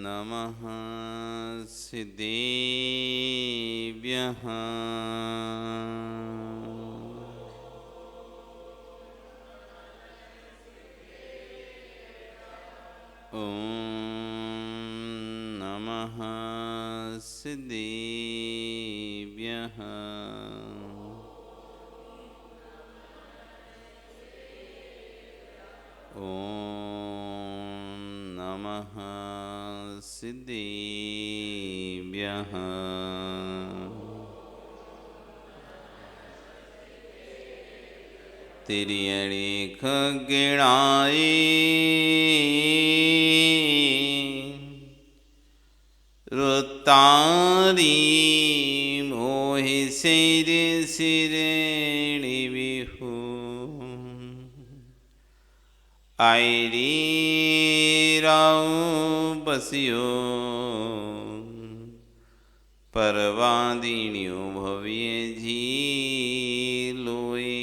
नमः सिद्धेभ्यः। ॐ नमः सिद्धेभ्यः। ॐ नमः सिद्धेभ्यः। तिर्यणि खगणाय रुतारी मोहि सिर सिरेणि विहु आयरी राव बसियो परवादिन्यो भव्य झीलोए।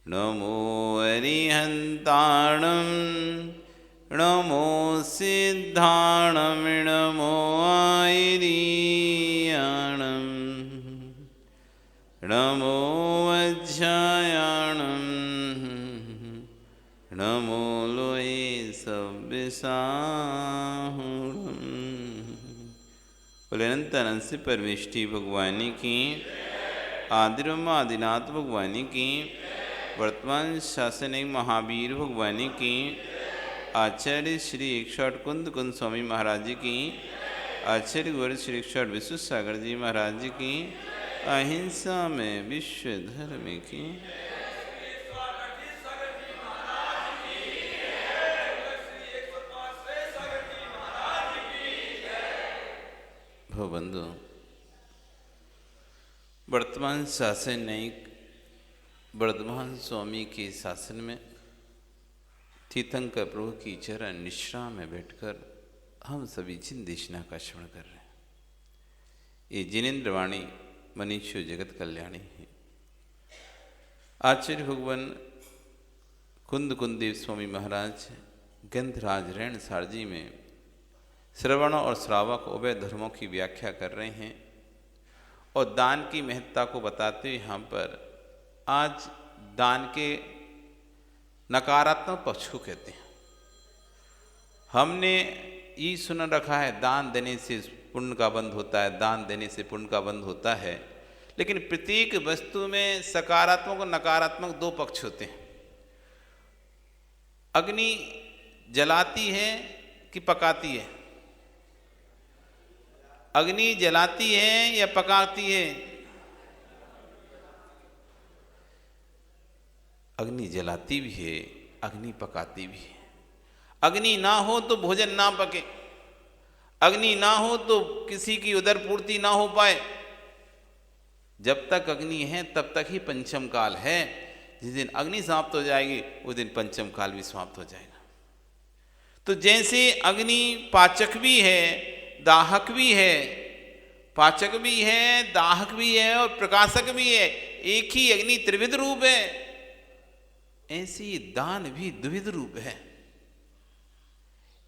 नमो अरिहंताणं नमो सिद्धाणं नमो आयरीयाणं नमो वज्रायाणं नमो लोये सव्यसाहुणं। बोले अनंत अनंत से परमेष्टि भगवानी की, आदिरम आदिनाथ भगवानी की, वर्तमान शासनिक महावीर भगवानी की, आचार्य श्री 108 कुंद कुंद स्वामी महाराज जी की, आचार्य गुरु श्री 108 विश्व सागर जी महाराज जी की, अहिंसा में विश्व धर्म की। भवबंधु, वर्तमान शासन न्यायिक वर्धमान स्वामी के शासन में तीर्थंकर प्रभु की चरण निश्रा में बैठकर हम सभी चिंदेशना का श्रवण कर रहे हैं। ये जिनेन्द्र वाणी मनीषो जगत कल्याणी है। आचार्य भगवान कुंद कुंदेव स्वामी महाराज गंधराज रैन सारजी में श्रवण और श्रावक उभय धर्मों की व्याख्या कर रहे हैं और दान की महत्ता को बताते हुए यहाँ पर आज दान के नकारात्मक पक्ष को कहते हैं। हमने ये सुन रखा है दान देने से पुण्य का बंध होता है, दान देने से पुण्य का बंध होता है, लेकिन प्रत्येक वस्तु में सकारात्मक और नकारात्मक दो पक्ष होते हैं। अग्नि जलाती है कि पकाती है? अग्नि जलाती है या पकाती है? अग्नि जलाती भी है, अग्नि पकाती भी है। अग्नि ना हो तो भोजन ना पके, अग्नि ना हो तो किसी की उदर पूर्ति ना हो पाए। जब तक अग्नि है तब तक ही पंचम काल है। जिस दिन अग्नि समाप्त हो जाएगी उस दिन पंचम काल भी समाप्त हो जाएगा। तो जैसे अग्नि पाचक भी है, दाहक भी है, पाचक भी है, दाहक भी है और प्रकाशक भी है, एक ही अग्नि त्रिविध रूप है, ऐसी दान भी द्विविध रूप है।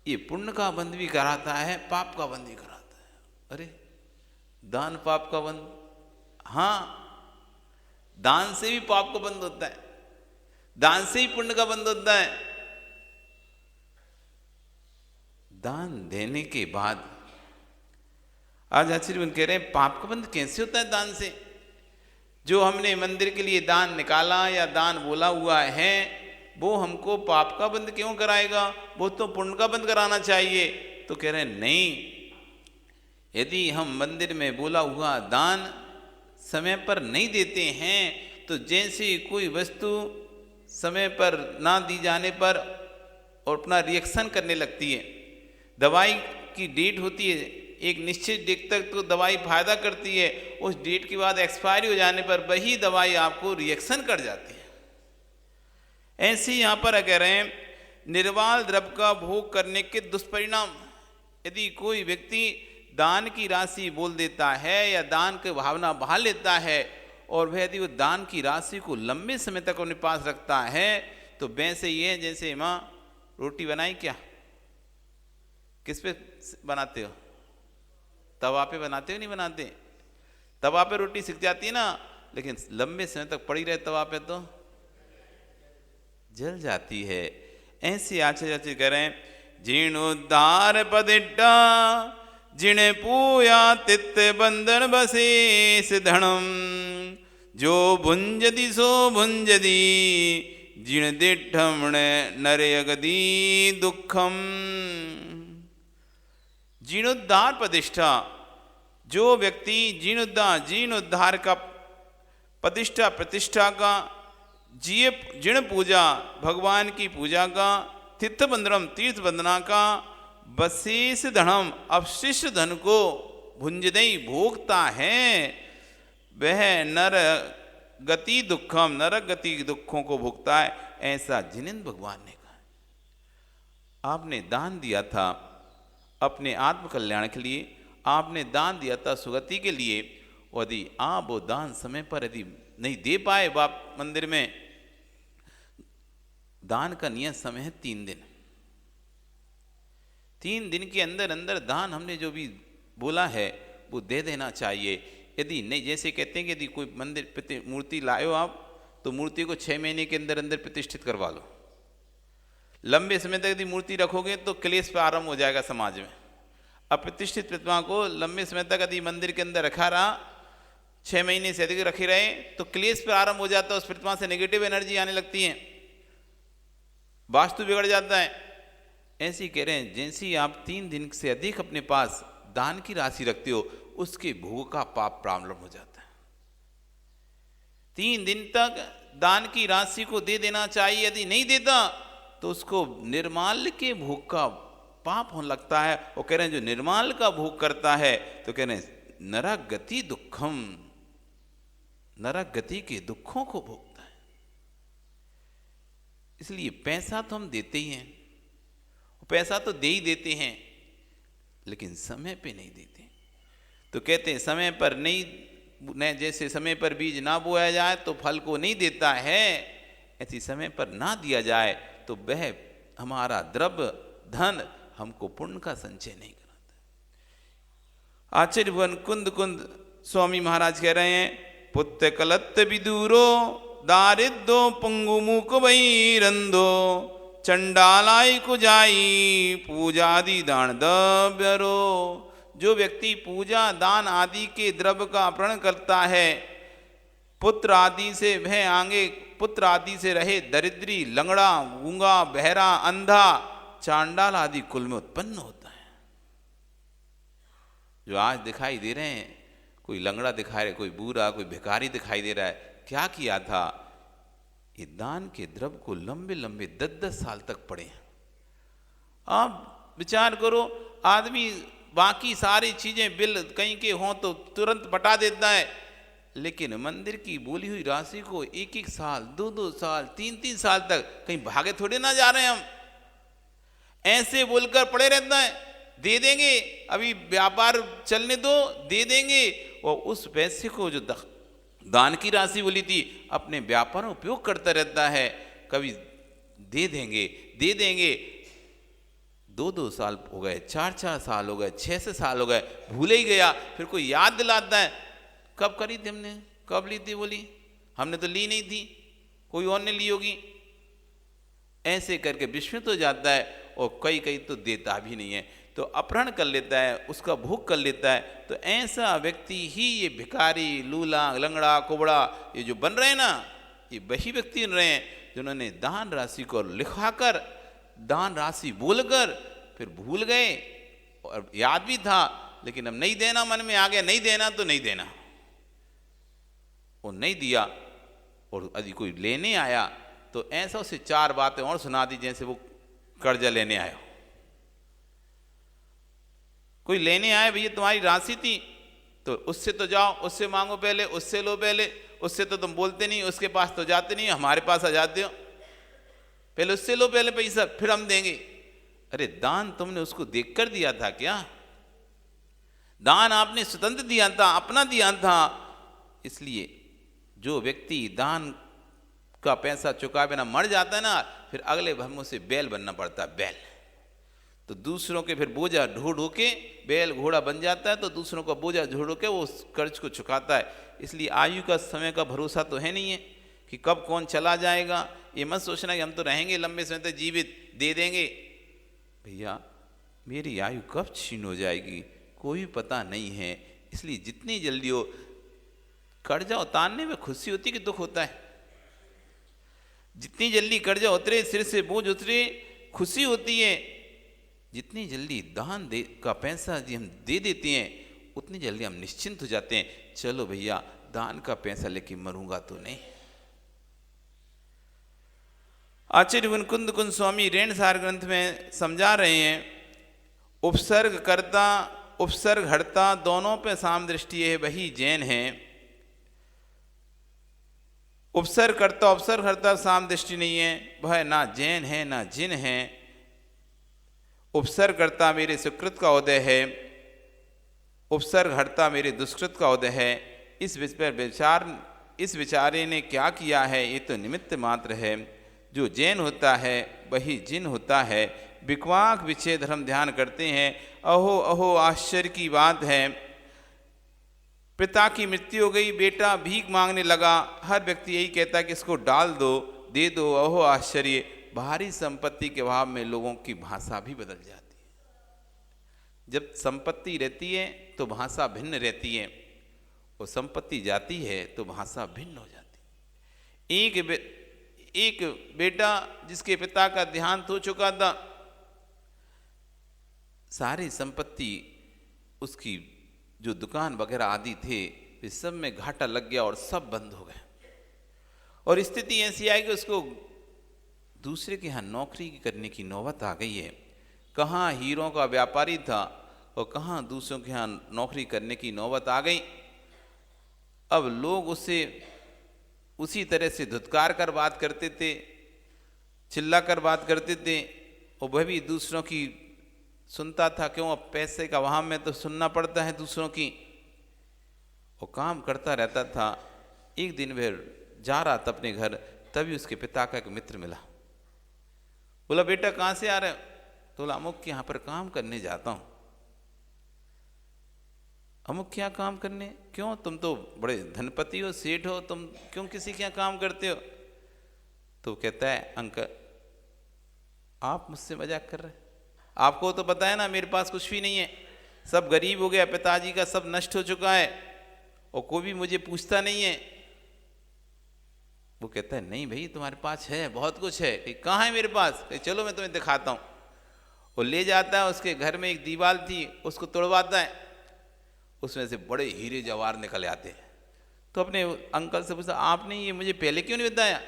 ये पुण्य का बंध भी कराता है, पाप का बंध भी कराता है। अरे दान पाप का बंध? हाँ, दान से भी पाप का बंध होता है, दान से ही पुण्य का बंध होता है। दान देने के बाद आज आचार्य कह रहे हैं पाप का बंध कैसे होता है दान से? जो हमने मंदिर के लिए दान निकाला या दान बोला हुआ है वो हमको पाप का बंध क्यों कराएगा? वो तो पुण्य का बंध कराना चाहिए। तो कह रहे हैं नहीं, यदि हम मंदिर में बोला हुआ दान समय पर नहीं देते हैं तो जैसे कोई वस्तु समय पर ना दी जाने पर और अपना रिएक्शन करने लगती है, दवाई की डेट होती है, एक निश्चित डेट तक तो दवाई फायदा करती है, उस डेट के बाद एक्सपायरी हो जाने पर वही दवाई आपको रिएक्शन कर जाती है। ऐसे यहाँ पर कह रहे हैं निर्वाल द्रव्य का भोग करने के दुष्परिणाम। यदि कोई व्यक्ति दान की राशि बोल देता है या दान की भावना बहा लेता है और वह यदि वो दान की राशि को लंबे समय तक अपने पास रखता है तो वैसे ये है जैसे माँ रोटी बनाई क्या, किस पे बनाते हो? तवा पे बनाते हो नहीं बनाते? तवा पे रोटी सिक जाती है ना, लेकिन लंबे समय तक पड़ी रहे तवा पे तो जल जाती है। ऐसे आचार्य कह रहे हैं, जीर्णोद्धार पदिट्टा जिणे पूया तित्त बंधन बसेस धनम, जो भुंजति सो भुंजति जीर्ण दिठम नरयगदी दुखम। जीर्णोद्धार प्रतिष्ठा, जो व्यक्ति जीर्णोद्धार का प्रतिष्ठा प्रतिष्ठा का, जीर्ण पूजा भगवान की पूजा का, तीर्थ बंधनम तीर्थ बंदना का, बशेष धनम अवशिष्ट धन को भुंजदई भोगता है, वह नर गति दुखम नरक गति दुखों को भोगता है। ऐसा जिनेंद्र भगवान ने कहा। आपने दान दिया था अपने आत्म कल्याण के लिए, आपने दान दिया था सुगति के लिए, यदि आप वो दान समय पर यदि नहीं दे पाए बाप मंदिर में, दान का नियत समय है 3 दिन। 3 दिन के अंदर अंदर दान हमने जो भी बोला है वो दे देना चाहिए। यदि नहीं, जैसे कहते हैं कि यदि कोई मंदिर मूर्ति लाए हो आप, तो मूर्ति को 6 महीने के अंदर अंदर प्रतिष्ठित करवा लो। लंबे समय तक यदि मूर्ति रखोगे तो क्लेश प्रारंभ हो जाएगा समाज में। अब प्रतिष्ठित प्रतिमा को लंबे समय तक यदि मंदिर के अंदर रखा रहा, 6 महीने से अधिक रखे रहे, तो क्लेश प्रारंभ हो जाता है, उस प्रतिमा से नेगेटिव एनर्जी आने लगती है, वास्तु बिगड़ जाता है। ऐसे कह रहे हैं, जैसे आप 3 दिन से अधिक अपने पास दान की राशि रखते हो, उसके भोग का पाप प्रारंभ हो जाता है। 3 दिन तक दान की राशि को दे देना चाहिए, यदि नहीं देता तो उसको निर्माल्य के भोग का पाप होने लगता है। वो कह रहे हैं जो निर्माल्य का भोग करता है, तो कह रहे हैं नरक गति दुखम, नरक गति के दुखों को भोगता है। इसलिए पैसा तो हम देते ही हैं, पैसा तो दे ही देते हैं, लेकिन समय पे नहीं देते। तो कहते हैं समय पर नहीं, जैसे समय पर बीज ना बोया जाए तो फल को नहीं देता है, ऐसी समय पर ना दिया जाए तो वह हमारा द्रव्य धन हमको पुण्य का संचय नहीं कराता। आचार्य भुवन कुंद स्वामी महाराज कह रहे हैं, पुत्र कलत्त विदूरो दारिद्रो पंगु मुक वैरंदो, चंडालाई कुजाई पूजादि दान द्रव्यरो। जो व्यक्ति पूजा दान आदि के द्रव्य का अपहरण करता है, पुत्र आदि से वह आगे पुत्र आदि से रहे दरिद्री, लंगड़ा, गूंगा, बहरा, अंधा, चांडाल आदि कुल में उत्पन्न होता है। जो आज दिखाई दे रहे हैं, कोई लंगड़ा दिखाई रहे, कोई बूढ़ा, कोई भिखारी दिखाई दे रहा है, क्या किया था? ये दान के द्रव्य को लंबे लंबे 10-10 साल तक पड़े हैं। आप विचार करो, आदमी बाकी सारी चीजें बिल कहीं के हों तो तुरंत पटा देता है, लेकिन मंदिर की बोली हुई राशि को 1-1 साल, 2-2 साल, 3-3 साल तक कहीं भागे थोड़े ना जा रहे हैं हम, ऐसे बोलकर पड़े रहता है। दे देंगे, अभी व्यापार चलने दो, दे देंगे, और उस पैसे को जो दान की राशि बोली थी अपने व्यापार में उपयोग करता रहता है। कभी दे देंगे 2-2 साल हो गए, 4-4 साल हो गए, 6 साल हो गए, भूले ही गया। फिर कोई याद दिलाता है, कब करी थी हमने, कब ली थी? बोली हमने तो ली नहीं थी, कोई और ने ली होगी। ऐसे करके विस्मित हो जाता है, और कई तो देता भी नहीं है, तो अपहरण कर लेता है, उसका भोग कर लेता है। तो ऐसा व्यक्ति ही ये भिखारी, लूला, लंगड़ा, कुबड़ा ये जो बन रहे हैं ना, ये वही व्यक्ति बन रहे हैं जिन्होंने दान राशि को लिखाकर, दान राशि बोलकर फिर भूल गए, और याद भी था लेकिन अब नहीं देना मन में आ गया, नहीं देना तो नहीं देना, और नहीं दिया। और यदि कोई लेने आया तो ऐसा उसे 4 बातें और सुना दी जैसे वो कर्जा लेने आया। कोई लेने आए, भैया तुम्हारी राशि थी तो उससे तो जाओ, उससे मांगो पहले, उससे लो पहले, उससे तो तुम बोलते नहीं, उसके पास तो जाते नहीं, हमारे पास आ जाते हो, पहले उससे लो पहले पैसा, फिर हम देंगे। अरे दान तुमने उसको देखकर दिया था क्या? दान आपने स्वतंत्र दिया था, अपना दिया था। इसलिए जो व्यक्ति दान का पैसा चुका बिना मर जाता है ना, फिर अगले भर से बैल बनना पड़ता है, बैल। तो दूसरों के फिर बोझा ढो ढो के बैल घोड़ा बन जाता है, तो दूसरों का बोझा ढो ढो के वो उस कर्ज को चुकाता है। इसलिए आयु का समय का भरोसा तो है नहीं है कि कब कौन चला जाएगा। ये मत सोचना कि हम तो रहेंगे लंबे समय तक जीवित, दे देंगे। भैया मेरी आयु कब छीन हो जाएगी कोई पता नहीं है। इसलिए जितनी जल्दी हो, कर्जा उतारने में खुशी होती कि दुख होता है? जितनी जल्दी कर्जा उतरे, सिर से बोझ उतरे, खुशी होती है। जितनी जल्दी दान दे का पैसा जी हम दे देते हैं, उतनी जल्दी हम निश्चिंत हो जाते हैं, चलो भैया दान का पैसा लेके मरूंगा तो नहीं। आचार्य मुकुंद कुंज स्वामी रेणसार ग्रंथ में समझा रहे हैं, उपसर्ग कर्ता उपसर्ग हर्ता दोनों पे साम दृष्टि है, वही जैन है। उपसर्ग कर्ता उपसर्ग हर्ता साम दृष्टि नहीं है, वह ना जैन है ना जिन है। उपसर्ग कर्ता मेरे सुकृत का उदय है, उपसर्ग हर्ता मेरे दुष्कृत का उदय है। इस विचारे ने क्या किया है, ये तो निमित्त मात्र है। जो जैन होता है वही जिन होता है। विक्वाक विच्छेद धर्म ध्यान करते हैं। अहो अहो आश्चर्य की बात है, पिता की मृत्यु हो गई, बेटा भीख मांगने लगा। हर व्यक्ति यही कहता है कि इसको डाल दो, दे दो। अहो आश्चर्य, भारी संपत्ति के अभाव में लोगों की भाषा भी बदल जाती है। जब संपत्ति रहती है तो भाषा भिन्न रहती है, और संपत्ति जाती है तो भाषा भिन्न हो जाती है। एक बेटा जिसके पिता का देहांत हो चुका था, सारी संपत्ति उसकी जो दुकान वगैरह आदि थे वे सब में घाटा लग गया और सब बंद हो गए। और स्थिति ऐसी आई कि उसको दूसरे के यहाँ नौकरी करने की नौबत आ गई है। कहाँ हीरों का व्यापारी था और कहाँ दूसरों के यहाँ नौकरी करने की नौबत आ गई। अब लोग उससे उसी तरह से धुतकार कर बात करते थे, चिल्ला कर बात करते थे, और वह भी दूसरों की सुनता था। क्यों? अब पैसे का वहाँ में तो सुनना पड़ता है दूसरों की। वो काम करता रहता था। एक दिन वह जा रहा था अपने घर, तभी उसके पिता का एक मित्र मिला। बोला, बेटा कहाँ से आ रहे हो? तो बोला, अमुक के यहाँ पर काम करने जाता हूँ। अमुक क्या काम करने? क्यों, तुम तो बड़े धनपति हो, सेठ हो, तुम क्यों किसी के यहाँ काम करते हो? तो कहता है, अंकल आप मुझसे मजाक कर रहे हैं? आपको तो पता है ना मेरे पास कुछ भी नहीं है, सब गरीब हो गया, पिताजी का सब नष्ट हो चुका है, और कोई भी मुझे पूछता नहीं है। वो कहता है, नहीं भाई तुम्हारे पास है, बहुत कुछ है। कहाँ है मेरे पास? चलो मैं तुम्हें दिखाता हूँ। वो ले जाता है, उसके घर में एक दीवार थी, उसको तोड़वाता है, उसमें से बड़े हीरे जवाहर निकल आते हैं। तो अपने अंकल से पूछा, आपने ये मुझे पहले क्यों नहीं बताया?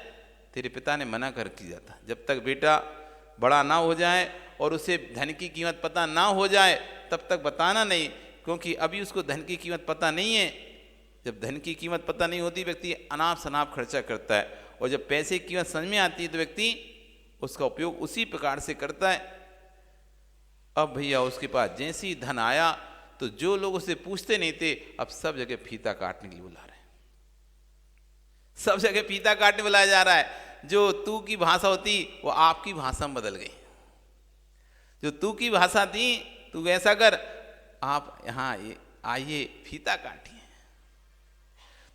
तेरे पिता ने मना कर किया था, जब तक बेटा बड़ा ना हो जाए और उसे धन की कीमत पता ना हो जाए तब तक बताना नहीं, क्योंकि अभी उसको धन की कीमत पता नहीं है। जब धन की कीमत पता नहीं होती, व्यक्ति अनाप शनाप खर्चा करता है, और जब पैसे की कीमत समझ में आती है तो व्यक्ति उसका उपयोग उसी प्रकार से करता है। अब भैया उसके पास जैसे ही धन आया तो जो लोग उसे पूछते नहीं थे, अब सब जगह फीता काटने के लिए बुला रहे हैं। सब जगह फीता काटने बुलाया जा रहा है। जो तू की भाषा होती वो आपकी भाषा में बदल गई। जो तू की भाषा थी, तू ऐसा कर, आप यहाँ आइए फीता काटिए।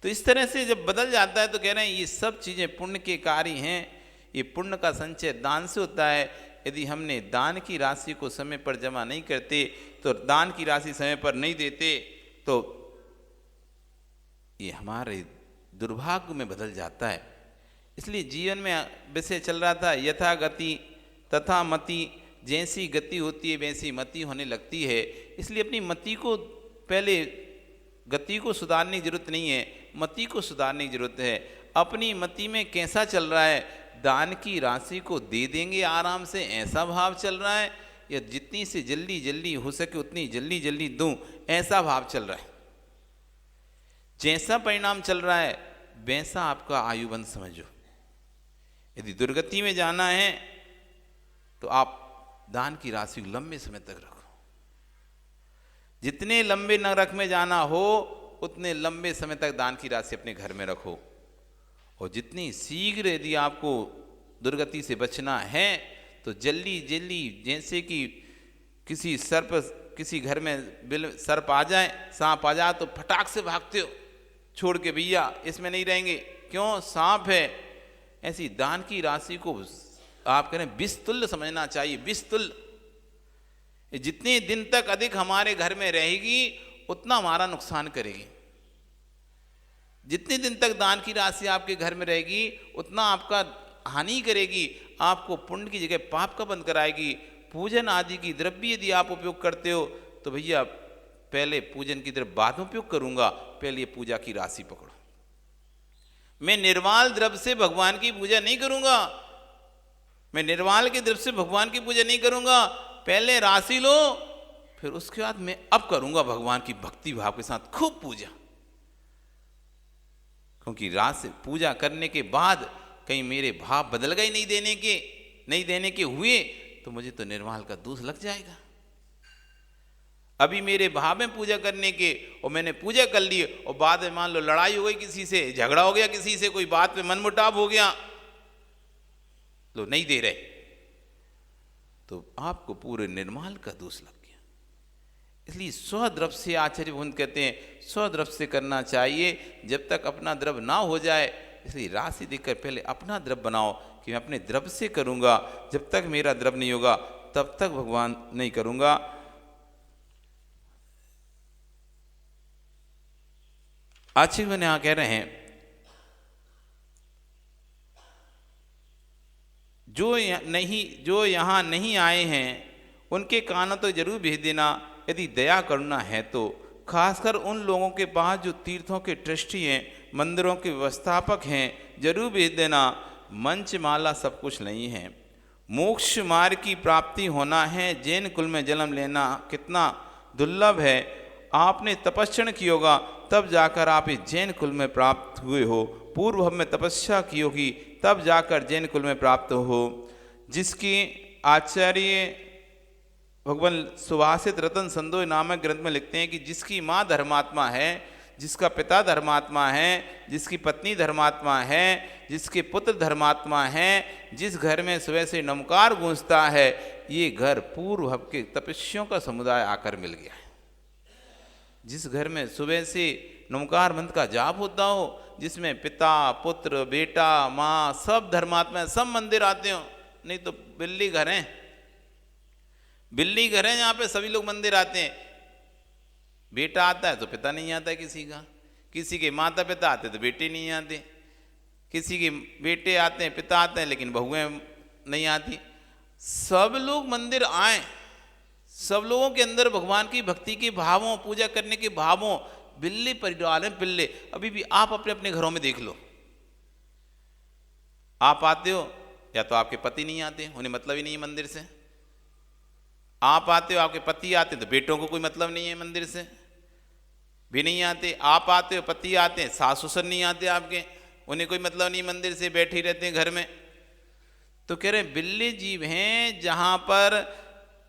तो इस तरह से जब बदल जाता है तो कह रहे हैं ये सब चीज़ें पुण्य के कार्य हैं। ये पुण्य का संचय दान से होता है। यदि हमने दान की राशि को समय पर जमा नहीं करते, तो दान की राशि समय पर नहीं देते, तो ये हमारे दुर्भाग्य में बदल जाता है। इसलिए जीवन में विषय चल रहा था, यथा गति तथा मति, जैसी गति होती है वैसी मति होने लगती है। इसलिए अपनी मति को, पहले गति को सुधारने की जरूरत नहीं है, मति को सुधारने की जरूरत है। अपनी मति में कैसा चल रहा है, दान की राशि को दे देंगे आराम से, ऐसा भाव चल रहा है, या जितनी से जल्दी जल्दी हो सके उतनी जल्दी जल्दी दूं, ऐसा भाव चल रहा है। जैसा परिणाम चल रहा है वैसा आपका आयुबंध समझो। यदि दुर्गति में जाना है तो आप दान की राशि लंबे समय तक रखो। जितने लंबे नरक में जाना हो उतने लंबे समय तक दान की राशि अपने घर में रखो। और जितनी शीघ्र यदि आपको दुर्गति से बचना है तो जल्दी जल्दी, जैसे कि किसी सर्प, किसी घर में सर्प आ जाए, सांप आ जाए तो फटाक से भागते हो छोड़ के, भैया इसमें नहीं रहेंगे, क्यों, सांप है। ऐसी दान की राशि को आप कह रहे हैं विष तुल्य समझना चाहिए, विष तुल्य। जितने दिन तक अधिक हमारे घर में रहेगी उतना हमारा नुकसान करेगी। जितने दिन तक दान की राशि आपके घर में रहेगी उतना आपका हानि करेगी, आपको पुण्य की जगह पाप का बंद कराएगी। पूजन आदि की द्रव्य यदि आप उपयोग करते हो तो भैया पहले पूजन की द्रव्य बाद में उपयोग करूंगा, पहले ये पूजा की राशि पकड़ो। मैं निर्वाल द्रव्य से भगवान की पूजा नहीं करूंगा, मैं निर्वाल के द्रव्य से भगवान की पूजा नहीं करूंगा, पहले राशि लो, फिर उसके बाद मैं अब करूंगा भगवान की भक्ति भाव के साथ खूब पूजा। क्योंकि राशि पूजा करने के बाद कहीं मेरे भाव बदल गए नहीं देने के हुए तो मुझे तो निर्वाल का दोष लग जाएगा। अभी मेरे भाव में पूजा करने के और मैंने पूजा कर ली और बाद में मान लो लड़ाई हो गई किसी से, झगड़ा हो गया किसी से, कोई बात पे मनमुटाव हो गया, लो नहीं दे रहे, तो आपको पूरे निर्माल का दोष लग गया। इसलिए स्वद्रव्य से आचार्य भगवंत कहते हैं स्वद्रव्य से करना चाहिए जब तक अपना द्रव्य ना हो जाए। इसलिए राशि देखकर पहले अपना द्रव्य बनाओ कि मैं अपने द्रव्य से करूंगा, जब तक मेरा द्रव्य नहीं होगा तब तक भगवान नहीं करूंगा। आचार्य ने यहां कह रहे हैं जो यहां नहीं आए हैं उनके कानों तो जरूर भेज देना यदि दया करुणा है तो। खासकर उन लोगों के पास जो तीर्थों के ट्रस्टी हैं, मंदिरों के व्यवस्थापक हैं, जरूर भेज देना। मंच माला सब कुछ नहीं है, मोक्ष मार्ग की प्राप्ति होना है, जैन कुल में जन्म लेना कितना दुर्लभ है। आपने तपस्या की होगा तब जाकर आप इस जैन कुल में प्राप्त हुए हो, पूर्व में तपस्या की होगी तब जाकर जैन कुल में प्राप्त हो। जिसकी आचार्य भगवान सुभाषित रतन संदोह नामक ग्रंथ में लिखते हैं कि जिसकी माँ धर्मात्मा है, जिसका पिता धर्मात्मा है, जिसकी पत्नी धर्मात्मा है, जिसके पुत्र धर्मात्मा हैं, जिस घर में सुबह से नमकार गूंजता है, ये घर पूर्व के तपस्वियों का समुदाय आकर मिल गया है। जिस घर में सुबह से नमकार मंत्र का जाप होता हो, जिसमें पिता पुत्र बेटा माँ सब धर्मात्मा सब मंदिर आते हो, नहीं तो बिल्ली घर हैं, बिल्ली घर हैं यहाँ पे सभी लोग मंदिर आते हैं। बेटा आता है तो पिता नहीं आता है किसी के माता पिता आते तो बेटे नहीं आते, किसी के बेटे आते हैं पिता आते हैं लेकिन बहुएं नहीं आती। सब लोग मंदिर आए, सब लोगों के अंदर भगवान की भक्ति के भावों, पूजा करने के भावों, बिल्ली परिवार हैं बिल्ले। अभी भी आप अपने अपने घरों में देख लो, आप आते हो या तो आपके पति नहीं आते, उन्हें मतलब ही नहीं है मंदिर से। आप आते हो, आपके पति आते तो बेटों को कोई मतलब नहीं है मंदिर से, भी नहीं आते। आप आते हो, पति आते हैं, सास ससुर नहीं आते आपके, उन्हें कोई मतलब नहीं मंदिर से, बैठे ही रहते हैं घर में। तो कह रहे बिल्ली जीव हैं जहां पर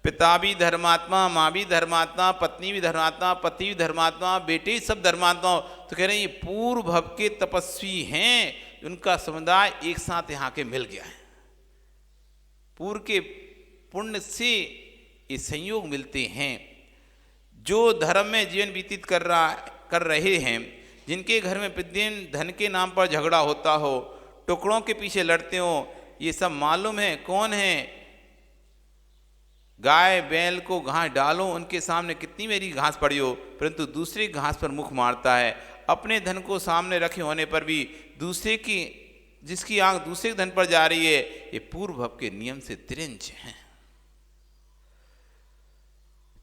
पिता भी धर्मात्मा, माँ भी धर्मात्मा, पत्नी भी धर्मात्मा, पति भी धर्मात्मा, बेटे सब धर्मात्मा। तो कह रहे हैं ये पूर्व भव के तपस्वी हैं, उनका समुदाय एक साथ यहाँ के मिल गया है। पूर्व के पुण्य से ये संयोग मिलते हैं। जो धर्म में जीवन व्यतीत कर रहे हैं, जिनके घर में प्रतिदिन धन के नाम पर झगड़ा होता हो, टुकड़ों के पीछे लड़ते हो, ये सब मालूम है कौन है। गाय बैल को घास डालो, उनके सामने कितनी मेरी घास पड़ी हो, परंतु दूसरी घास पर मुख मारता है। अपने धन को सामने रखे होने पर भी दूसरे की, जिसकी आंख दूसरे के धन पर जा रही है, ये पूर्व भव के नियम से तिरंज हैं।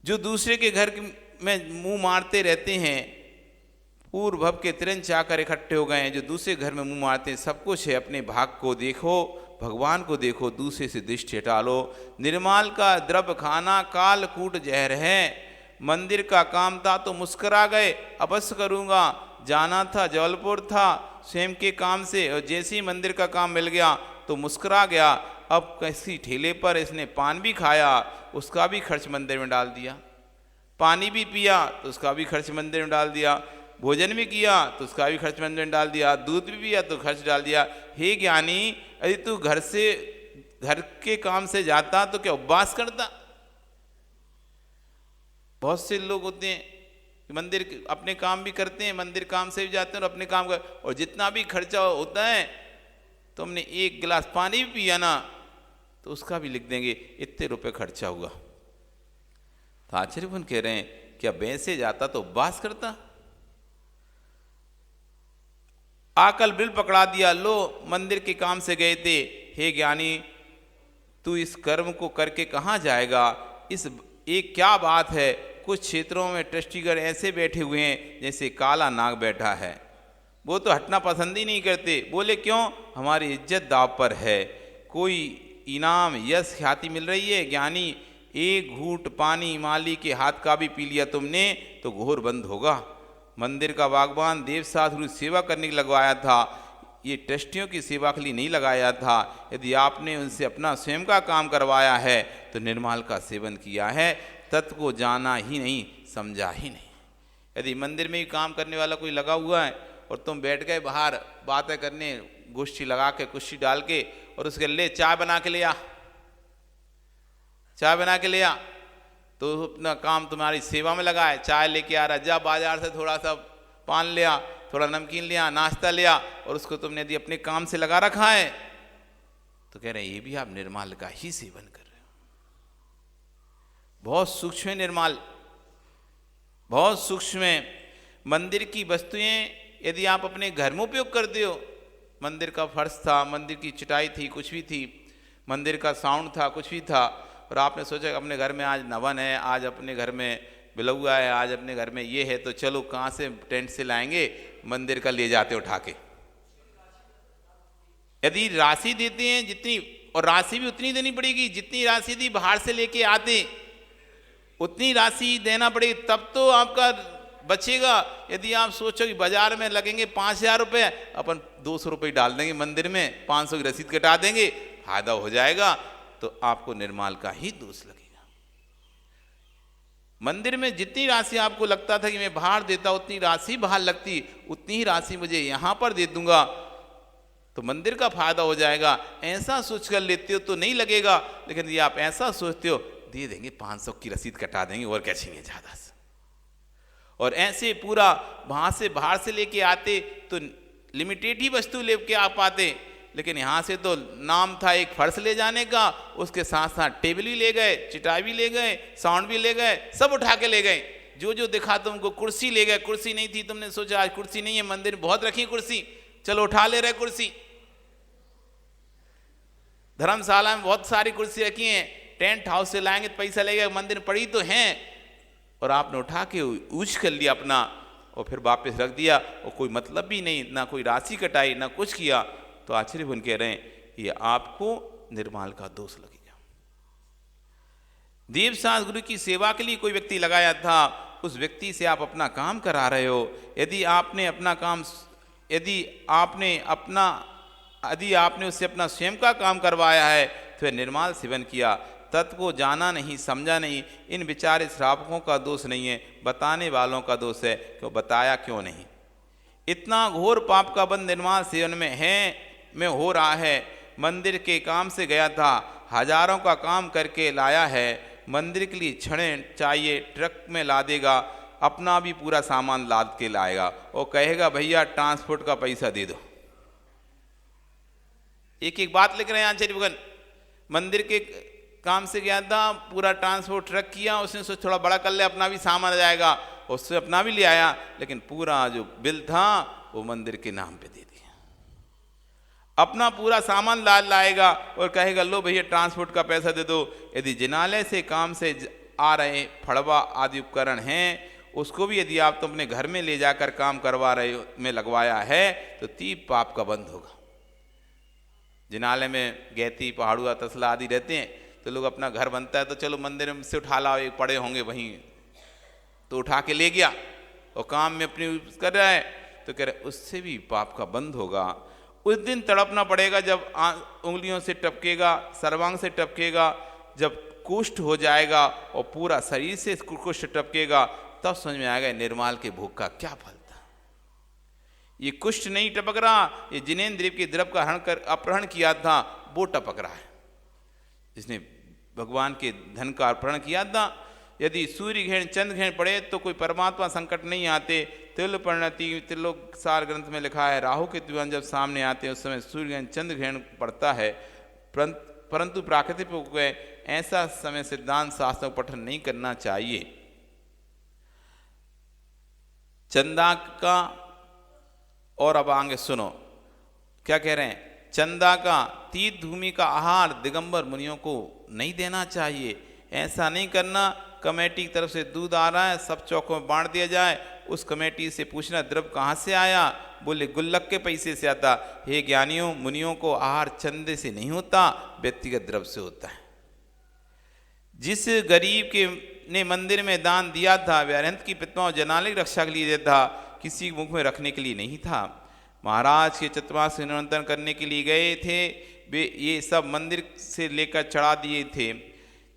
जो दूसरे के घर में मुंह मारते रहते हैं, पूर्व भव के तिरंज आकर इकट्ठे हो गए हैं। जो दूसरे घर में मुंह मारते हैं, सब कुछ है, अपने भाग को देखो, भगवान को देखो, दूसरे से दृष्टि हटा लो। निर्माल का द्रव्य खाना काल कूट जहर है। मंदिर का काम था तो मुस्करा गए, अवश्य करूँगा। जाना था जबलपुर था स्वयं के काम से, और जैसे ही मंदिर का काम मिल गया तो मुस्करा गया। अब किसी ठेले पर इसने पान भी खाया, उसका भी खर्च मंदिर में डाल दिया। पानी भी पिया तो उसका भी खर्च मंदिर में डाल दिया। भोजन भी किया तो उसका भी खर्च मंदिर में डाल दिया। दूध भी पिया तो खर्च डाल दिया। हे ज्ञानी, यदि तू घर के काम से जाता तो क्या उपवास करता? बहुत से लोग होते हैं कि मंदिर अपने काम भी करते हैं, मंदिर काम से भी जाते हैं और अपने काम कर, और जितना भी खर्चा होता है तो हमने एक गिलास पानी भी पिया ना तो उसका भी लिख देंगे इतने रुपए खर्चा हुआ। तो आचार्य कह रहे हैं क्या वैसे जाता तो उपवास करता? आकल बिल पकड़ा दिया, लो मंदिर के काम से गए थे, हे ज्ञानी तू इस कर्म को करके कहाँ जाएगा? इस एक क्या बात है, कुछ क्षेत्रों में ट्रस्टीगण ऐसे बैठे हुए हैं जैसे काला नाग बैठा है, वो तो हटना पसंद ही नहीं करते। बोले क्यों? हमारी इज्जत दाव पर है, कोई इनाम यश ख्याति मिल रही है। ज्ञानी एक घूंट पानी माली के हाथ का भी पी लिया तुमने तो घोर बंद होगा। मंदिर का बागबान देव साधु सेवा करने के लगवाया था, ये ट्रस्टियों की सेवा के लिए नहीं लगाया था। यदि आपने उनसे अपना स्वयं का काम करवाया है तो निर्माल का सेवन किया है, तत्व को जाना ही नहीं, समझा ही नहीं। यदि मंदिर में ही काम करने वाला कोई लगा हुआ है और तुम बैठ गए बाहर बातें करने, गोष्ठी लगा के कुर्सी डाल के, और उसके ले चाय बना के ले आ, चाय बना के ले आ, तो अपना काम तुम्हारी सेवा में लगा है, चाय लेके आ रहा, जा बाजार से थोड़ा सा पान ले आ, थोड़ा नमकीन ले आ, नाश्ता ले आ, और उसको तुमने यदि अपने काम से लगा रखा है तो कह रहे हैं ये भी आप निर्माल का ही सेवन कर रहे हो। बहुत सूक्ष्म है निर्माल, बहुत सूक्ष्म है। मंदिर की वस्तुएं यदि आप अपने घर में उपयोग करते हो, मंदिर का फर्श था, मंदिर की चटाई थी, कुछ भी थी, मंदिर का साउंड था, कुछ भी था, और आपने सोचा अपने घर में आज नवन है, आज अपने घर में बिलौआ है, आज अपने घर में ये है, तो चलो कहाँ से टेंट से लाएंगे, मंदिर का ले जाते उठा के। यदि राशि देते हैं जितनी, और राशि भी उतनी देनी पड़ेगी जितनी राशि दी बाहर से लेके आते, उतनी राशि देना पड़ेगी, तब तो आपका बचेगा। यदि आप सोचो कि बाजार में लगेंगे 5,000 रुपये, अपन 200 रुपये डाल देंगे मंदिर में, 500 की रसीद कटा देंगे, फायदा हो जाएगा, तो आपको निर्माल का ही दोष लगेगा। मंदिर में जितनी राशि आपको लगता था कि मैं बाहर देता, उतनी राशि बाहर लगती, उतनी ही राशि मुझे यहाँ पर दे दूंगा तो मंदिर का फायदा हो जाएगा। ऐसा सोच कर लेते हो तो नहीं लगेगा, लेकिन यदि आप ऐसा सोचते हो दे देंगे 500 की रसीद कटा देंगे और क्या चाहिए ज़्यादा से, और ऐसे पूरा वहाँ से बाहर से लेके आते तो लिमिटेड ही वस्तु लेके आ पाते, लेकिन यहाँ से तो नाम था एक फर्श ले जाने का, उसके साथ साथ टेबल भी ले गए, चिटाई भी ले गए, साउंड भी ले गए, सब उठा के ले गए। जो जो दिखा तुमको, कुर्सी ले गए, कुर्सी नहीं थी, तुमने सोचा आज कुर्सी नहीं है, मंदिर में बहुत रखी कुर्सी, चलो उठा ले रहे कुर्सी। धर्मशाला में बहुत सारी कुर्सी रखी हैं, टेंट हाउस से लाएंगे तो पैसा लगेगा, मंदिर में पड़ी तो हैं, और आपने उठा के यूज कर लिया अपना और फिर वापस रख दिया, और कोई मतलब भी नहीं, ना कोई राशि कटाई, ना कुछ किया। तो आचार्य भगवान कह रहे हैं ये आपको निर्माल का दोष लगेगा। देव सास गुरु की सेवा के लिए कोई व्यक्ति लगाया था, उस व्यक्ति से आप अपना काम करा रहे हो। यदि आपने अपना काम, यदि आपने उससे अपना स्वयं का काम करवाया है तो निर्माल सेवन किया, तत्व को जाना नहीं, समझा नहीं। इन विचारे श्रावकों का दोष नहीं है, बताने वालों का दोष है, क्यों बताया क्यों नहीं। इतना घोर पाप का बंध निर्माल सेवन में हो रहा है। मंदिर के काम से गया था, हजारों का काम करके लाया है, मंदिर के लिए छड़ें चाहिए, ट्रक में ला देगा, अपना भी पूरा सामान लाद के लाएगा और कहेगा भैया ट्रांसपोर्ट का पैसा दे दो। एक एक बात लिख रहे हैं आचार्य भगवान। मंदिर के काम से गया था, पूरा ट्रांसपोर्ट ट्रक किया, उसने सोचा थोड़ा बड़ा कर ले, अपना भी सामान आ जाएगा, उससे अपना भी ले आया, लेकिन पूरा जो बिल था वो मंदिर के नाम पे दे दिया। अपना पूरा सामान लाएगा और कहेगा लो भैया ट्रांसपोर्ट का पैसा दे दो। यदि जिनालय से काम से आ रहे फड़वा आदि उपकरण हैं, उसको भी यदि आप तो अपने घर में ले जाकर काम करवा रहे हो, में लगवाया है, तो तीप पाप का बंध होगा। जिनालय में गैती, पहाड़ुआ, तसला आदि रहते हैं, तो लोग अपना घर बनता है तो चलो मंदिर से उठा लाओ, एक पड़े होंगे वहीं, तो उठा के ले गया और काम में अपनी कर रहा है, तो कह रहे उससे भी पाप का बंध होगा। उस दिन तड़पना पड़ेगा जब उंगलियों से टपकेगा, सर्वांग से टपकेगा, जब कुष्ठ हो जाएगा और पूरा शरीर से कुष्ठ टपकेगा, तब समझ में आएगा निर्माल के भोग का क्या फल था। ये कुष्ठ नहीं टपक रहा, ये जिनेंद्रिय के द्रव का अपहरण किया था वो टपक रहा है। जिसने भगवान के धन का अपहरण किया था, यदि सूर्य ग्रहण चंद्र ग्रहण पड़े तो कोई परमात्मा संकट नहीं आते। तिल परिणति त्रिलोक सार ग्रंथ में लिखा है, राहु के त्रिभुवन जब सामने आते हैं उस समय सूर्य ग्रहण चंद्र ग्रहण पड़ता है, परंतु प्राकृतिक उपग्रह ऐसा समय सिद्धांत शास्त्र पठन नहीं करना चाहिए। चंदा का, और अब आगे सुनो क्या कह रहे हैं, चंदा का तीर्थ भूमि का आहार दिगंबर मुनियों को नहीं देना चाहिए। ऐसा नहीं करना, कमेटी की तरफ से दूध आ रहा है सब चौकों में बांट दिया जाए, उस कमेटी से पूछना द्रव्य कहाँ से आया, बोले गुल्लक के पैसे से आता। हे ज्ञानियों मुनियों को आहार चंदे से नहीं होता, व्यक्तिगत द्रव्य से होता है। जिस गरीब के ने मंदिर में दान दिया था वह अरहंत की प्रतिमा जनालय की रक्षा के लिए दिया था, किसी मुख में रखने के लिए नहीं था। महाराज के चतुर्मास से निरंतर करने के लिए गए थे, वे ये सब मंदिर से लेकर चढ़ा दिए थे।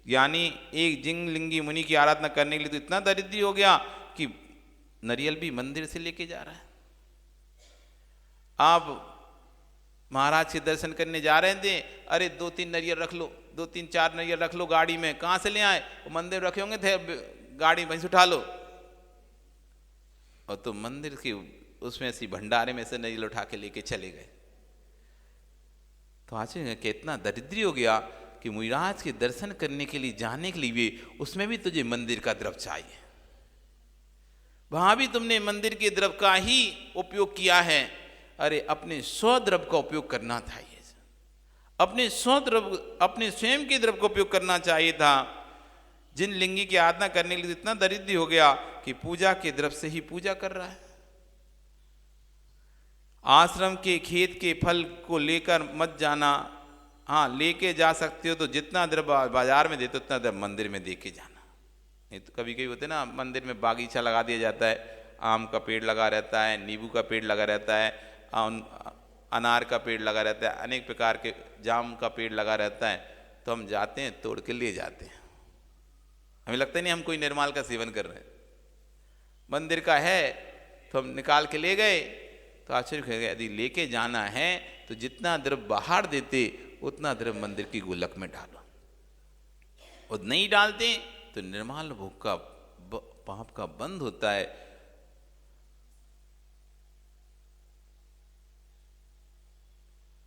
यानी एक जिंगलिंगी मुनि की आराधना करने के लिए तो इतना दरिद्री हो गया कि नरियल भी मंदिर से लेके जा रहा है। आप महाराज के दर्शन करने जा रहे थे, अरे 2-3 नरियल रख लो, 2-3-4 नरियल रख लो गाड़ी में, कहाँ से ले आए, वो मंदिर रखे होंगे थे, गाड़ी वहीं से उठा लो। और तो मंदिर की उसमें से भंडारे में से नरियल उठा के लेके चले गए। तो आज कितना दरिद्री हो गया कि मुनिराज के दर्शन करने के लिए जाने के लिए भी उसमें भी तुझे मंदिर का द्रव्य चाहिए, वहां भी तुमने मंदिर के द्रव्य का ही उपयोग किया है। अरे अपने स्वद्रव्य का उपयोग करना चाहिए, अपने स्वद्रव्य अपने स्वयं के द्रव्य का उपयोग करना चाहिए था। जिन लिंगी की आराधना करने के लिए इतना दरिद्र हो गया कि पूजा के द्रव्य से ही पूजा कर रहा है। आश्रम के खेत के फल को लेकर मत जाना, हाँ लेके जा सकते हो तो जितना द्रव्य बाजार में देते उतना द्रव्य मंदिर में दे के जाना। नहीं तो कभी कभी होते ना मंदिर में बागीचा लगा दिया जाता है, आम का पेड़ लगा रहता है, नींबू का पेड़ लगा रहता है, अनार का पेड़ लगा रहता है, अनेक प्रकार के जाम का पेड़ लगा रहता है। तो हम जाते हैं तोड़ के ले जाते हैं, हमें लगता नहीं हम कोई निर्माल का सेवन कर रहे हैं। मंदिर का है तो हम निकाल के ले गए, तो आश्चर्य हो गया। यदि लेके जाना है तो जितना द्रव्य बाहर देते उतना द्रव्य मंदिर की गोलक में डालो, और नहीं डालते तो निर्माल भोग का पाप का बंद होता है।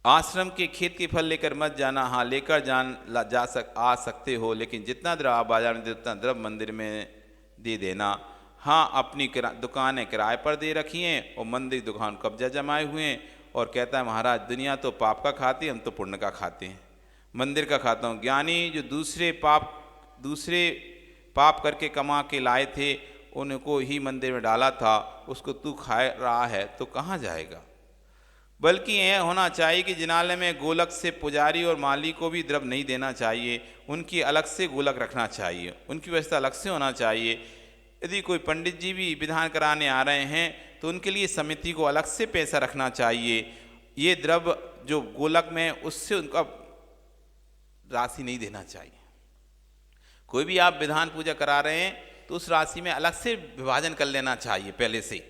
आश्रम के खेत के फल लेकर मत जाना, हाँ लेकर आ सकते हो, लेकिन जितना द्रव्य आप बाजार में दे उतना द्रव्य मंदिर में दे देना। हाँ अपनी दुकानें किराए पर दे रखी हैं और मंदिर दुकान कब्जा जमाए हुए हैं। और कहता है महाराज दुनिया तो पाप का खाती है, हम तो पुण्य का खाते हैं, मंदिर का खाता हूँ। ज्ञानी जो दूसरे पाप करके कमा के लाए थे उनको ही मंदिर में डाला था, उसको तू खा रहा है तो कहाँ जाएगा। बल्कि यह होना चाहिए कि जिनालय में गोलक से पुजारी और माली को भी द्रव्य नहीं देना चाहिए, उनकी अलग से गोलक रखना चाहिए, उनकी व्यवस्था अलग से होना चाहिए। यदि कोई पंडित जी भी विधान कराने आ रहे हैं तो उनके लिए समिति को अलग से पैसा रखना चाहिए। ये द्रव्य जो गोलक में उससे उनका राशि नहीं देना चाहिए। कोई भी आप विधान पूजा करा रहे हैं तो उस राशि में अलग से विभाजन कर लेना चाहिए पहले से।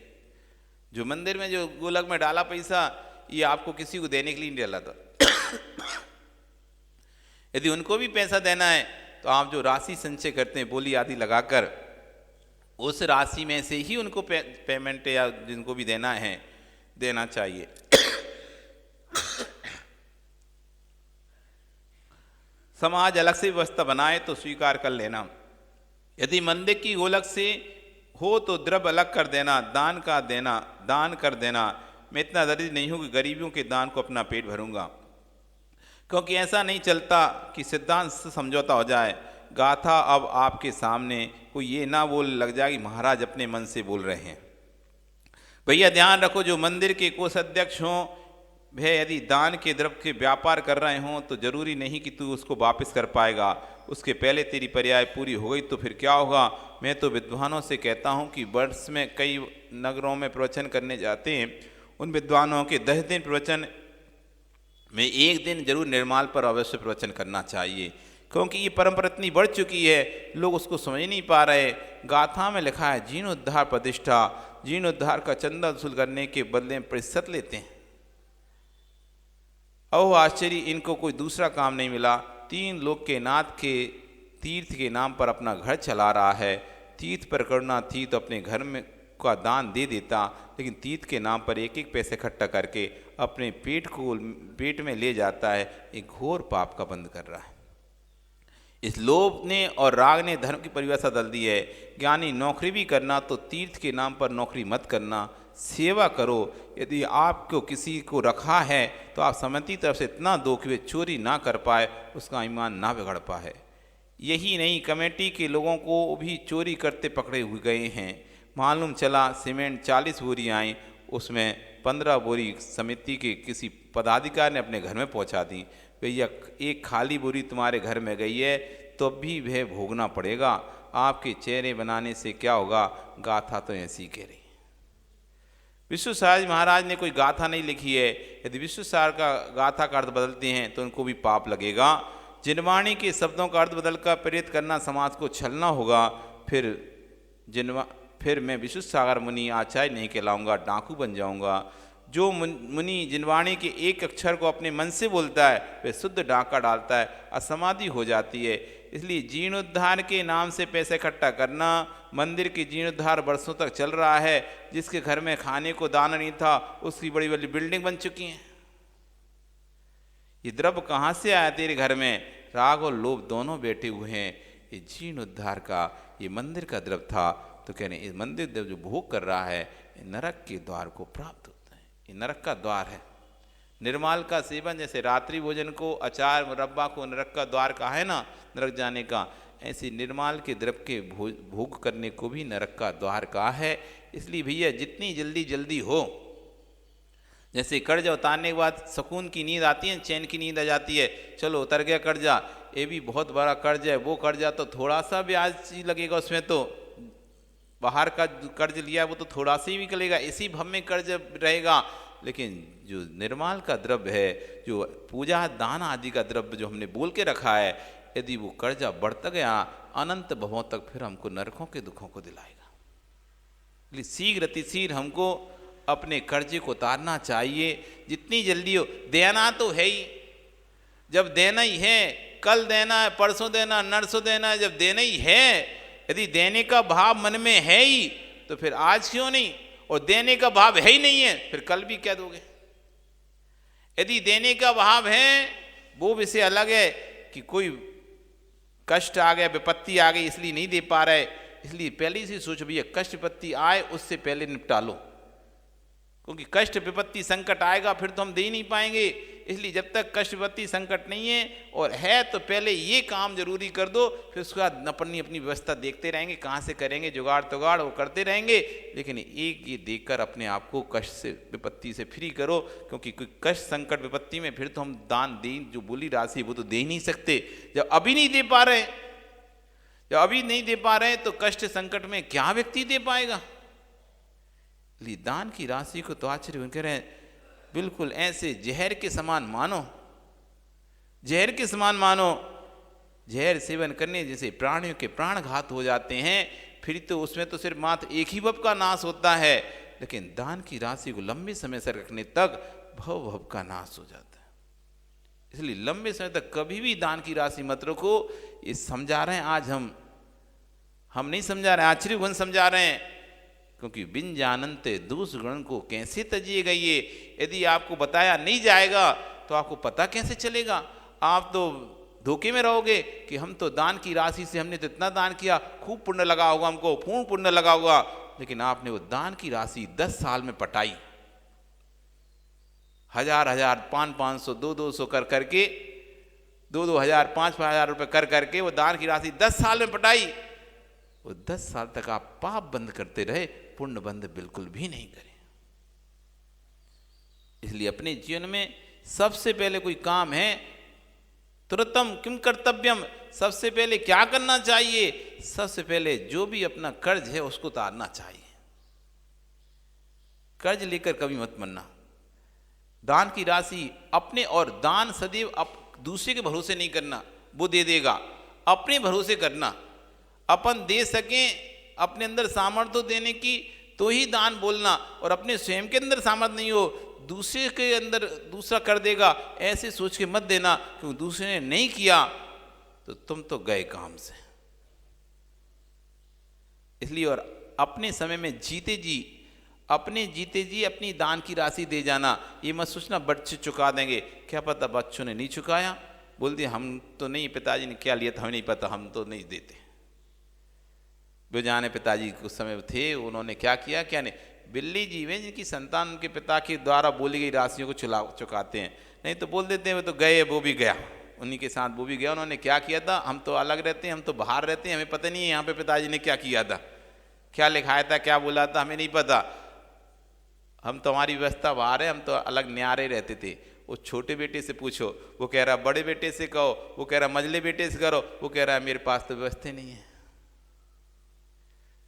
जो मंदिर में जो गोलक में डाला पैसा ये आपको किसी को देने के लिए नहीं डाला था। यदि उनको भी पैसा देना है तो आप जो राशि संचय करते हैं बोली आदि लगाकर उस राशि में से ही उनको पेमेंट या जिनको भी देना है देना चाहिए। समाज अलग से व्यवस्था बनाए तो स्वीकार कर लेना। यदि मंदिर की गोलक से हो तो द्रव्य अलग कर देना, दान कर देना। मैं इतना दरिद्र नहीं हूं कि गरीबियों के दान को अपना पेट भरूंगा, क्योंकि ऐसा नहीं चलता कि सिद्धांत से समझौता हो जाए। गाथा अब आपके सामने कोई ये ना बोल लग जाए कि महाराज अपने मन से बोल रहे हैं। भैया ध्यान रखो, जो मंदिर के कोषाध्यक्ष हों वह यदि दान के द्रव्य के व्यापार कर रहे हों तो जरूरी नहीं कि तू उसको वापस कर पाएगा। उसके पहले तेरी पर्याय पूरी हो गई तो फिर क्या होगा। मैं तो विद्वानों से कहता हूं कि वर्ष में कई नगरों में प्रवचन करने जाते हैं, उन विद्वानों के 10 दिन प्रवचन में एक दिन जरूर निर्माल पर अवश्य प्रवचन करना चाहिए, क्योंकि ये परंपरा इतनी बढ़ चुकी है लोग उसको समझ नहीं पा रहे। गाथा में लिखा है जीर्णोद्धार प्रतिष्ठा, जीर्णोद्धार का चंदा वसूल करने के बदले में प्रतिशत लेते हैं। ओह आश्चर्य, इनको कोई दूसरा काम नहीं मिला। 3 लोग के नाथ के तीर्थ के नाम पर अपना घर चला रहा है। तीर्थ पर करुणा थी तो अपने घर में का दान दे देता, लेकिन तीर्थ के नाम पर एक एक पैसे इकट्ठा करके अपने पेट में ले जाता है। एक घोर पाप का बंद कर रहा है। इस लोभ ने और राग ने धर्म की परिभाषा बदल दी है। ज्ञानी नौकरी भी करना तो तीर्थ के नाम पर नौकरी मत करना, सेवा करो। यदि आपको किसी को रखा है तो आप समिति तरफ से इतना दो कि वे चोरी ना कर पाए, उसका ईमान ना बिगड़ पाए। यही नहीं, कमेटी के लोगों को भी चोरी करते पकड़े हुए गए हैं। मालूम चला सीमेंट 40 बोरी आई, उसमें 15 बोरी समिति के किसी पदाधिकारी ने अपने घर में पहुंचा दी। भैया एक खाली बोरी तुम्हारे घर में गई है तो भी वह भोगना पड़ेगा। आपके चेहरे बनाने से क्या होगा? गाथा तो ऐसी कह रही। विश्वसार महाराज ने कोई गाथा नहीं लिखी है। यदि विश्वसार का गाथा का अर्थ बदलते हैं तो उनको भी पाप लगेगा। जिनवाणी के शब्दों का अर्थ बदलकर प्रेरित करना समाज को छलना होगा। फिर मैं विश्वसागर मुनि आचार्य नहीं कहलाऊंगा, डाकू बन जाऊंगा। जो मुनि जिनवाणी के एक अक्षर को अपने मन से बोलता है वह शुद्ध डाका डालता है, असमाधि हो जाती है। इसलिए जीर्णोद्धार के नाम से पैसे इकट्ठा करना, मंदिर की जीर्णोद्धार वर्षों तक चल रहा है। जिसके घर में खाने को दाना नहीं था उसकी बड़ी बड़ी बिल्डिंग बन चुकी हैं। ये द्रव्य कहाँ से आया तेरे घर में? राग और लोभ दोनों बैठे हुए हैं। ये जीर्णोद्धार का, ये मंदिर का द्रव्य था। तो कह रहे हैं इस मंदिर द्रव्य जो भोग कर रहा है नरक के द्वार को प्राप्त होता है। ये नरक का द्वार है। निर्माल का सेवन जैसे रात्रि भोजन को, अचार मुरब्बा को नरक का द्वार कहा है ना, नरक जाने का, ऐसे निर्माल के द्रव्य के भोग करने को भी नरक का द्वार कहा है। इसलिए भैया जितनी जल्दी हो, जैसे कर्जा उतारने के बाद सुकून की नींद आती है, चैन की नींद आ जाती है, चलो उतर गया कर्जा, ये भी बहुत बड़ा कर्ज है। वो कर्जा तो थोड़ा सा ब्याज लगेगा, उसमें तो बाहर का कर्ज लिया वो तो थोड़ा सा ही निकलेगा, इसी भव में कर्ज रहेगा। लेकिन जो निर्माल का द्रव्य है, जो पूजा दान आदि का द्रव्य जो हमने बोल के रखा है, यदि वो कर्जा बढ़ता गया अनंत भवों तक, फिर हमको नरकों के दुखों को दिलाएगा। इसलिए शीघ्र अतिशीघ्र हमको अपने कर्जे को उतारना चाहिए, जितनी जल्दी हो। देना तो है ही, जब देना ही है, कल देना है, परसों देना, नरसों देना है, जब देना ही है, यदि देने का भाव मन में है ही तो फिर आज क्यों नहीं? और देने का भाव है ही नहीं है फिर कल भी क्या दोगे? यदि देने का भाव है वो विषय अलग है कि कोई कष्ट आ गया, विपत्ति आ गई इसलिए नहीं दे पा रहे, इसलिए पहले से सोचो भैया कष्ट विपत्ति आए उससे पहले निपटा लो, क्योंकि कष्ट विपत्ति संकट आएगा फिर तो हम दे ही नहीं पाएंगे। इसलिए जब तक कष्ट विपत्ति संकट नहीं है और है तो पहले ये काम जरूरी कर दो, फिर उसके बाद अपनी व्यवस्था देखते रहेंगे, कहाँ से करेंगे जुगाड़ तुगाड़ वो करते रहेंगे। लेकिन एक ये देखकर अपने आप को कष्ट से विपत्ति से फ्री करो, क्योंकि कोई कष्ट संकट विपत्ति में फिर तो हम दान दें जो बोली राशि वो तो दे ही नहीं सकते। जब अभी नहीं दे पा रहे तो कष्ट संकट में क्या व्यक्ति दे पाएगा? इसलिए दान की राशि को तो आश्चर्य कह रहे हैं बिल्कुल ऐसे जहर के समान मानो, जहर के समान मानो। जहर सेवन करने जैसे प्राणियों के प्राणघात हो जाते हैं, फिर तो उसमें तो सिर्फ मात्र एक ही भव का नाश होता है, लेकिन दान की राशि को लंबे समय से रखने तक भव का नाश हो जाता है। इसलिए लंबे समय तक कभी भी दान की राशि मत रखो। ये समझा रहे हैं आज हम नहीं समझा रहे, आचार्य गुण समझा रहे हैं, क्योंकि बिन जानते दोष गुण को कैसे तजिएगा। ये यदि आपको बताया नहीं जाएगा तो आपको पता कैसे चलेगा? आप तो धोखे में रहोगे कि हम तो दान की राशि से हमने तो इतना दान किया, खूब पुण्य लगा होगा, हमको पूर्ण पुण्य लगा होगा, लेकिन आपने वो दान की राशि 10 साल में पटाई, 1000 500 200 कर करके 2,000 5,000 रुपये कर करके वो दान की राशि 10 साल में पटाई। वो 10 साल तक आप पाप बंद करते रहे, पुण्य बंद बिल्कुल भी नहीं करें। इसलिए अपने जीवन में सबसे पहले कोई काम है, तुरतम किम कर्तव्यम, सबसे पहले क्या करना चाहिए? सबसे पहले जो भी अपना कर्ज है उसको उतारना चाहिए। कर्ज लेकर कभी मत मरना। दान की राशि अपने, और दान सदैव दूसरे के भरोसे नहीं करना, वो दे देगा, अपने भरोसे करना। अपन दे सकें, अपने अंदर सामर्थ्य देने की तो ही दान बोलना, और अपने स्वयं के अंदर सामर्थ्य नहीं हो दूसरे के अंदर दूसरा कर देगा ऐसे सोच के मत देना, क्योंकि दूसरे ने नहीं किया तो तुम तो गए काम से। इसलिए और अपने समय में जीते जी अपनी दान की राशि दे जाना। ये मत सोचना बच्चे चुका देंगे, क्या पता बच्चों ने नहीं चुकाया, बोल दिया हम तो नहीं, पिताजी ने क्या लिया था हमें नहीं पता, हम तो नहीं देते। वो जाने पिताजी उस समय थे, उन्होंने क्या किया क्या नहीं। बिल्ली जीव हैं जिनकी संतान उनके पिता के द्वारा बोली गई राशियों को चुकाते हैं, नहीं तो बोल देते हैं वो तो गए, वो भी गया, उन्हीं के साथ वो भी गया। उन्होंने क्या किया था, हम तो अलग रहते हैं, हम तो बाहर रहते हैं, हमें पता नहीं है यहाँ पे पिताजी ने क्या किया था, क्या लिखाया था, क्या बोला था, हमें नहीं पता। हम तो हमारी व्यवस्था बाहर है, हम तो अलग न्यारे रहते थे। वो छोटे बेटे से पूछो, वो कह रहा बड़े बेटे से कहो, वो कह रहा मझले बेटे से करो, वो कह रहा मेरे पास तो व्यवस्था नहीं है।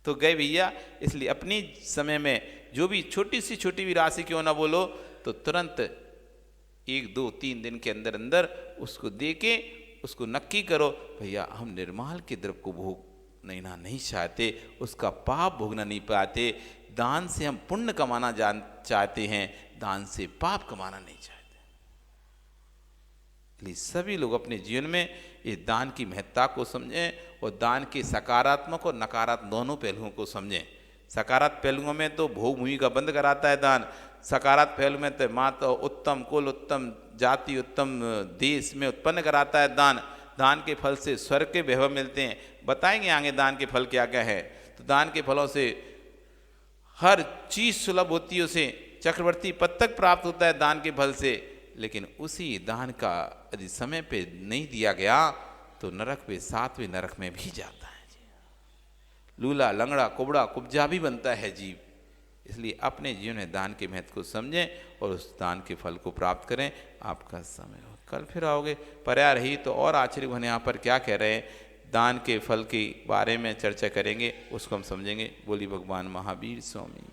तो गए भैया। इसलिए अपनी समय में जो भी छोटी सी छोटी भी राशि क्यों ना बोलो, तो तुरंत 1 2 3 दिन के अंदर अंदर उसको दे के उसको नक्की करो, भैया हम निर्माल के द्रव्य को भोग नहीं चाहते, उसका पाप भोगना नहीं पाते। दान से हम पुण्य कमाना चाहते हैं, दान से पाप कमाना नहीं चाहते। इसलिए सभी लोग अपने जीवन में ये दान की महत्ता को समझें और दान के सकारात्मक और नकारात्मक दोनों पहलुओं को समझें। सकारात्मक पहलुओं में तो भोग भूमि का बंद कराता है दान, सकारात्मक पहलू में तो माता उत्तम कुल उत्तम जाति उत्तम देश में उत्पन्न कराता है दान। दान के फल से स्वर्ग के वैभव मिलते हैं, बताएंगे आगे दान के फल क्या क्या है। तो दान के फलों से हर चीज सुलभ होती है, उसे चक्रवर्ती पद तक प्राप्त होता है दान के फल से। लेकिन उसी दान का यदि समय पे नहीं दिया गया तो नरक पे 7वें नरक में भी जाता है जी। लूला लंगड़ा कुबड़ा कुब्जा भी बनता है जीव। इसलिए अपने जीवन में दान के महत्व को समझें और उस दान के फल को प्राप्त करें। आपका समय हो, कल फिर आओगे। पर्याय रही तो और आचार्य भगवान यहाँ पर क्या कह रहे हैं, दान के फल के बारे में चर्चा करेंगे, उसको हम समझेंगे। बोली भगवान महावीर स्वामी।